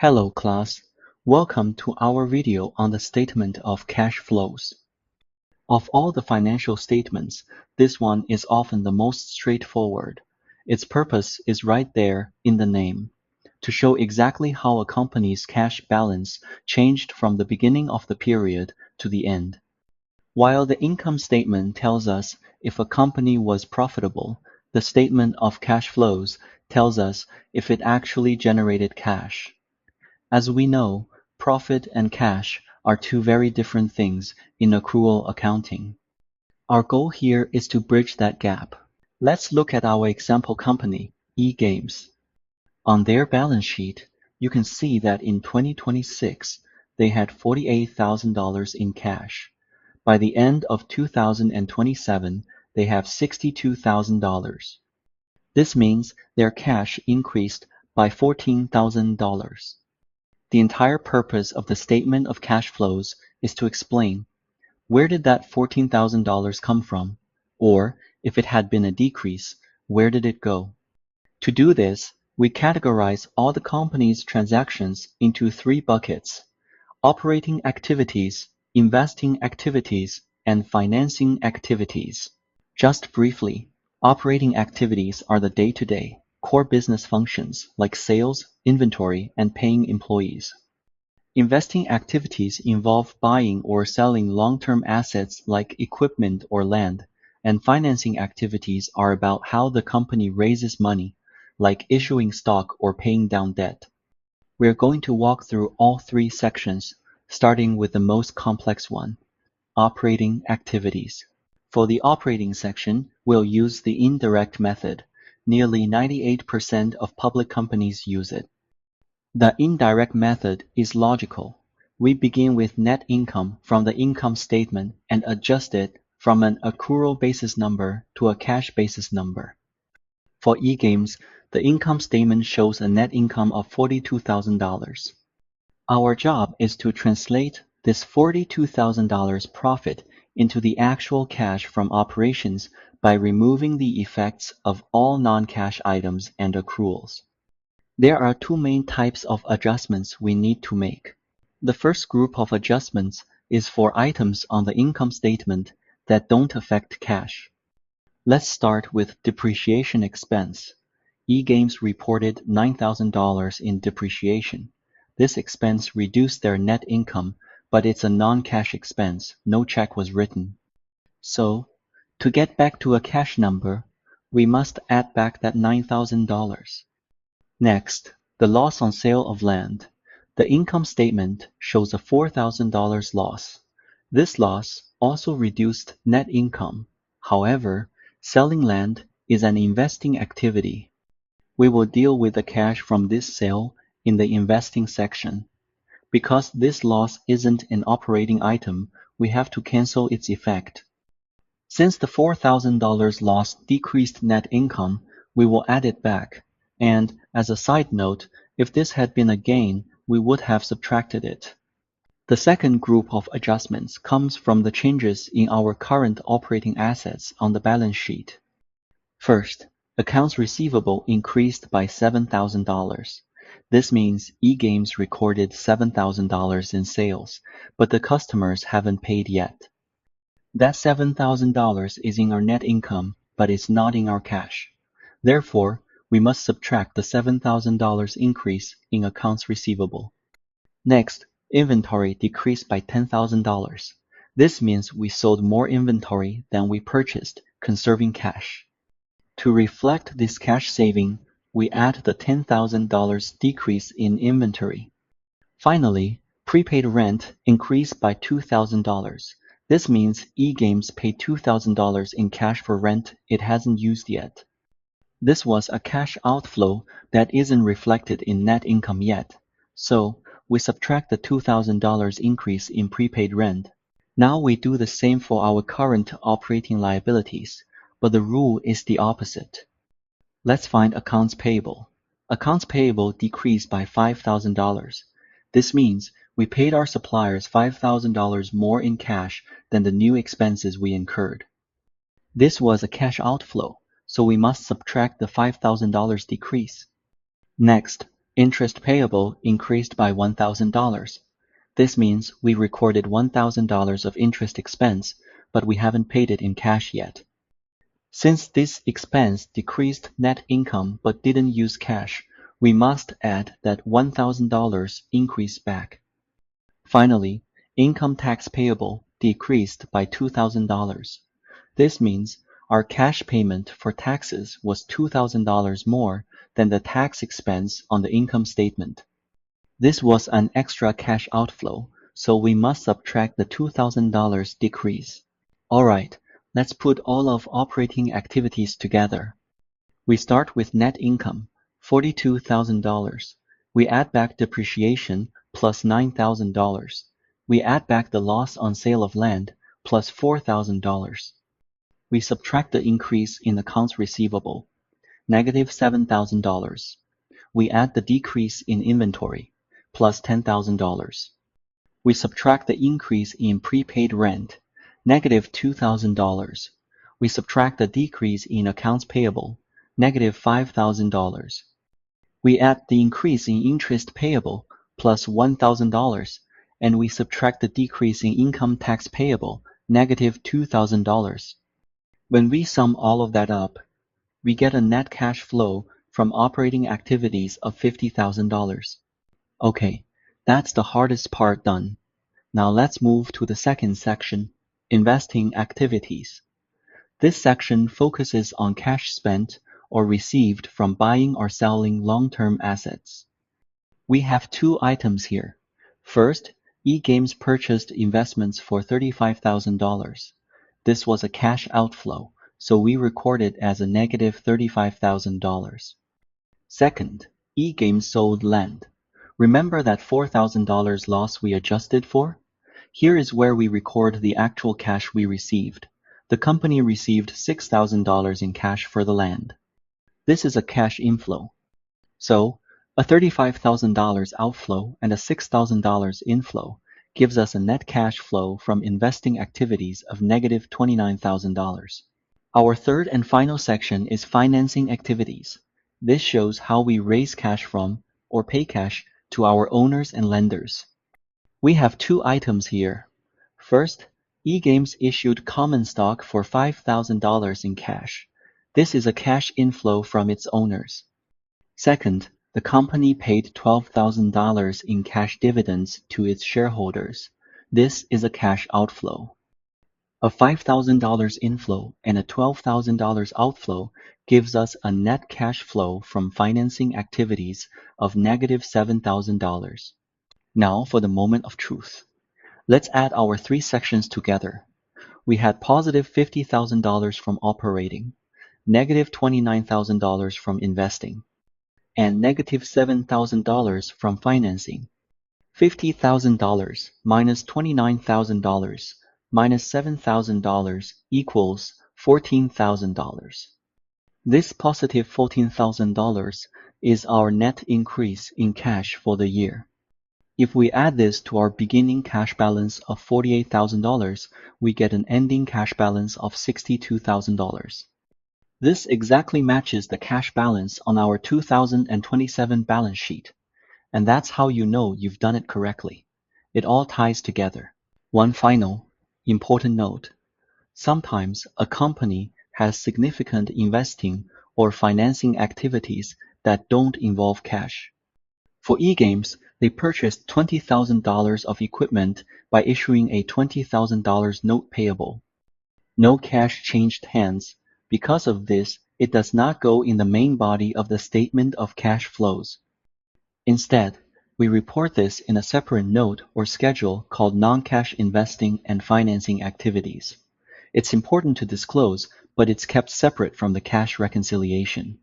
Hello class, welcome to our video on the statement of cash flows. Of all the financial statements, this one is often the most straightforward. Its purpose is right there in the name, to show exactly how a company's cash balance changed from the beginning of the period to the end. While the income statement tells us if a company was profitable, the statement of cash flows tells us if it actually generated cash. As we know, profit and cash are two very different things in accrual accounting. Our goal here is to bridge that gap. Let's look at our example company, eGames. On their balance sheet, you can see that in 2026, they had $48,000 in cash. By the end of 2027, they have $62,000. This means their cash increased by $14,000. The entire purpose of the statement of cash flows is to explain where did that $14,000 come from, or if it had been a decrease, where did it go? To do this, we categorize all the company's transactions into three buckets: operating activities, investing activities, and financing activities. Just briefly, operating activities are the day-to-day, core business functions like sales, inventory, and paying employees. Investing activities involve buying or selling long-term assets like equipment or land, and financing activities are about how the company raises money, like issuing stock or paying down debt. We're going to walk through all three sections, starting with the most complex one, operating activities. For the operating section, we'll use the indirect method. Nearly 98% of public companies use it. The indirect method is logical. We begin with net income from the income statement and adjust it from an accrual basis number to a cash basis number. For eGames, the income statement shows a net income of $42,000. Our job is to translate this $42,000 profit into the actual cash from operations by removing the effects of all non-cash items and accruals. There are two main types of adjustments we need to make. The first group of adjustments is for items on the income statement that don't affect cash. Let's start with depreciation expense. eGames reported $9,000 in depreciation. This expense reduced their net income, but it's a non-cash expense. No check was written. So, to get back to a cash number, we must add back that $9,000. Next, the loss on sale of land. The income statement shows a $4,000 loss. This loss also reduced net income. However, selling land is an investing activity. We will deal with the cash from this sale in the investing section. Because this loss isn't an operating item, we have to cancel its effect. Since the $4,000 loss decreased net income, we will add it back. And, as a side note, if this had been a gain, we would have subtracted it. The second group of adjustments comes from the changes in our current operating assets on the balance sheet. First, accounts receivable increased by $7,000. This means eGames recorded $7,000 in sales, but the customers haven't paid yet. That $7,000 is in our net income, but it's not in our cash. Therefore, we must subtract the $7,000 increase in accounts receivable. Next, inventory decreased by $10,000. This means we sold more inventory than we purchased, conserving cash. To reflect this cash saving, we add the $10,000 decrease in inventory. Finally, prepaid rent increased by $2,000. This means eGames paid $2,000 in cash for rent it hasn't used yet. This was a cash outflow that isn't reflected in net income yet, so we subtract the $2,000 increase in prepaid rent. Now we do the same for our current operating liabilities, but the rule is the opposite. Let's find accounts payable. Accounts payable decreased by $5,000. This means we paid our suppliers $5,000 more in cash than the new expenses we incurred. This was a cash outflow, so we must subtract the $5,000 decrease. Next, Interest payable increased by $1,000. This means we recorded $1,000 of interest expense, but we haven't paid it in cash yet. Since this expense decreased net income but didn't use cash, we must add that $1,000 increase back. Finally, income tax payable decreased by $2,000. This means our cash payment for taxes was $2,000 more than the tax expense on the income statement. This was an extra cash outflow, so we must subtract the $2,000 decrease. Alright, let's put all of operating activities together. We start with net income, $42,000. We add back depreciation plus $9,000. We add back the loss on sale of land plus $4,000. We subtract the increase in accounts receivable, negative $7,000. We add the decrease in inventory, plus $10,000. We subtract the increase in prepaid rent, negative $2,000. We subtract the decrease in accounts payable, negative $5,000. We add the increase in interest payable, plus $1,000, and we subtract the decrease in income tax payable, negative $2,000. When we sum all of that up, we get a net cash flow from operating activities of $50,000. Okay, that's the hardest part done. Now let's move to the second section, investing activities. This section focuses on cash spent or received from buying or selling long-term assets. We have two items here. First, eGames purchased investments for $35,000. This was a cash outflow, so we record it as a negative $35,000. Second, eGames sold land. Remember that $4,000 loss we adjusted for? Here is where we record the actual cash we received. The company received $6,000 in cash for the land. This is a cash inflow. So, a $35,000 outflow and a $6,000 inflow gives us a net cash flow from investing activities of negative $29,000. Our third and final section is financing activities. This shows how we raise cash from, or pay cash, to our owners and lenders. We have two items here. First, eGames issued common stock for $5,000 in cash. This is a cash inflow from its owners. Second, the company paid $12,000 in cash dividends to its shareholders. This is a cash outflow. A $5,000 inflow and a $12,000 outflow gives us a net cash flow from financing activities of negative $7,000. Now for the moment of truth. Let's add our three sections together. We had positive $50,000 from operating, negative $29,000 from investing, and negative $7,000 from financing. $50,000 minus $29,000 minus $7,000 equals $14,000. This positive $14,000 is our net increase in cash for the year. If we add this to our beginning cash balance of $48,000, we get an ending cash balance of $62,000. This exactly matches the cash balance on our 2027 balance sheet. And that's how you know you've done it correctly. It all ties together. One final, important note. Sometimes a company has significant investing or financing activities that don't involve cash. For eGames, they purchased $20,000 of equipment by issuing a $20,000 note payable. No cash changed hands. Because of this, it does not go in the main body of the statement of cash flows. Instead, we report this in a separate note or schedule called non-cash investing and financing activities. It's important to disclose, but it's kept separate from the cash reconciliation.